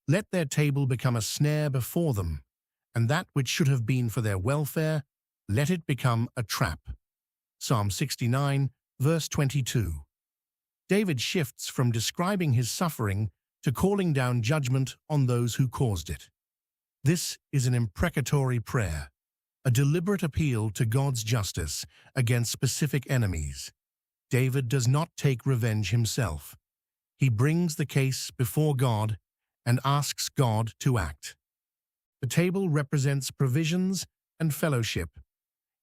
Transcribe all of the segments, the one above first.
Let their table become a snare before them, and that which should have been for their welfare, let it become a trap. Psalm 69, verse 22. David shifts from describing his suffering to calling down judgment on those who caused it. This is an imprecatory prayer, a deliberate appeal to God's justice against specific enemies. David does not take revenge himself. He brings the case before God and asks God to act. The table represents provisions and fellowship.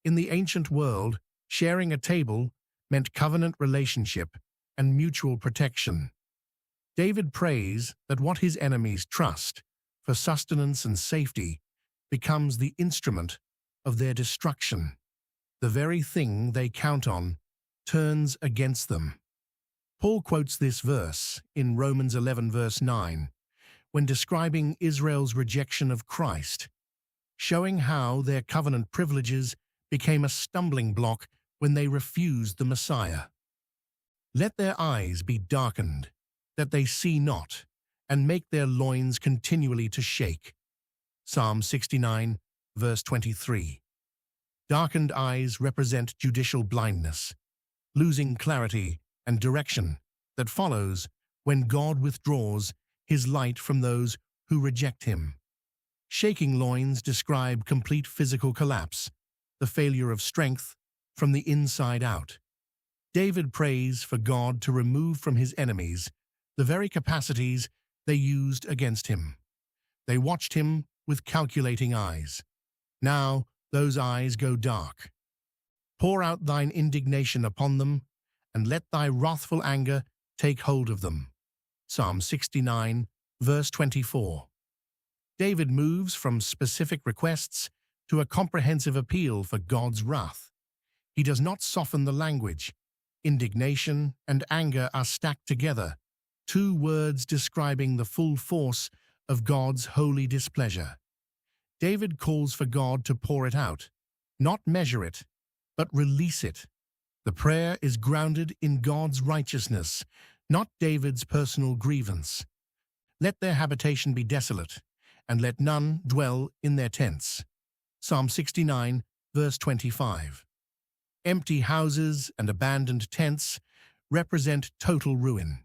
In the ancient world, sharing a table meant covenant relationship and mutual protection. David prays that what his enemies trust for sustenance and safety becomes the instrument of their destruction. The very thing they count on turns against them. Paul quotes this verse in Romans 11 verse 9 when describing Israel's rejection of Christ, showing how their covenant privileges became a stumbling block when they refused the Messiah. Let their eyes be darkened, that they see not, and make their loins continually to shake. Psalm 69, verse 23. Darkened eyes represent judicial blindness, losing clarity and direction that follows when God withdraws his light from those who reject him. Shaking loins describe complete physical collapse, the failure of strength from the inside out. David prays for God to remove from his enemies the very capacities they used against him. They watched him with calculating eyes. Now those eyes go dark. Pour out thine indignation upon them, and let thy wrathful anger take hold of them. Psalm 69, verse 24. David moves from specific requests to a comprehensive appeal for God's wrath. He does not soften the language. Indignation and anger are stacked together, two words describing the full force of God's holy displeasure. David calls for God to pour it out, not measure it, but release it. The prayer is grounded in God's righteousness, not David's personal grievance. Let their habitation be desolate, and let none dwell in their tents. Psalm 69, verse 25. Empty houses and abandoned tents represent total ruin.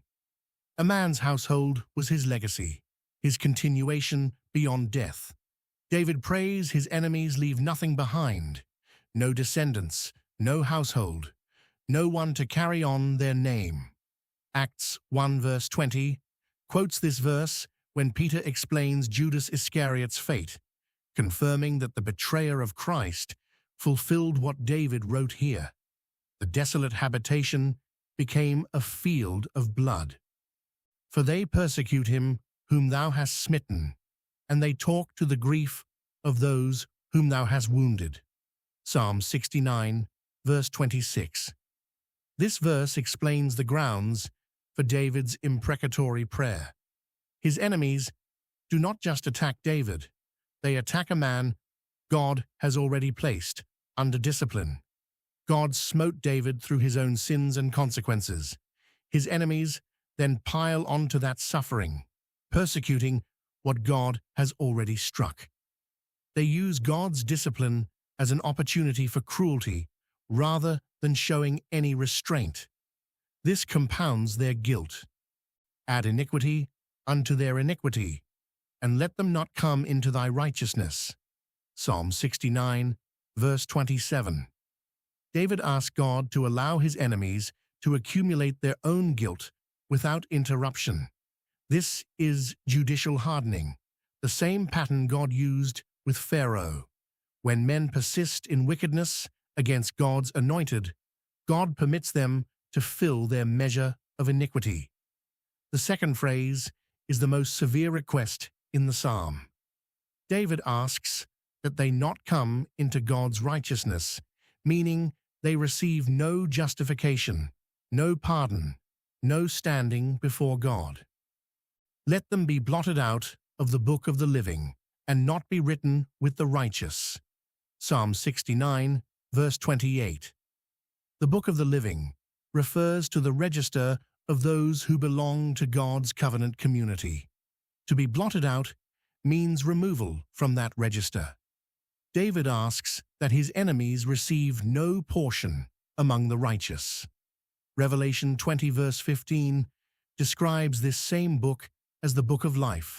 A man's household was his legacy, his continuation beyond death. David prays his enemies leave nothing behind, no descendants, no household, no one to carry on their name. Acts 1 verse 20 quotes this verse when Peter explains Judas Iscariot's fate, confirming that the betrayer of Christ fulfilled what David wrote here. The desolate habitation became a field of blood. For they persecute him whom thou hast smitten, and they talk to the grief of those whom thou hast wounded. Psalm 69, verse 26. This verse explains the grounds for David's imprecatory prayer. His enemies do not just attack David, they attack a man God has already placed under discipline. God smote David through his own sins and consequences. His enemies then pile onto that suffering, persecuting what God has already struck. They use God's discipline as an opportunity for cruelty rather than showing any restraint. This compounds their guilt. Add iniquity unto their iniquity, and let them not come into thy righteousness. Psalm 69, verse 27. David asked God to allow his enemies to accumulate their own guilt without interruption. This is judicial hardening, the same pattern God used with Pharaoh. When men persist in wickedness against God's anointed, God permits them to fill their measure of iniquity. The second phrase is the most severe request in the psalm. David asks that they not come into God's righteousness, meaning they receive no justification, no pardon, no standing before God. Let them be blotted out of the book of the living, and not be written with the righteous. Psalm 69, verse 28. The book of the living refers to the register of those who belong to God's covenant community. To be blotted out means removal from that register. David asks that his enemies receive no portion among the righteous. Revelation 20 verse 15 describes this same book as the book of life,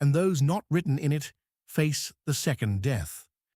and those not written in it face the second death.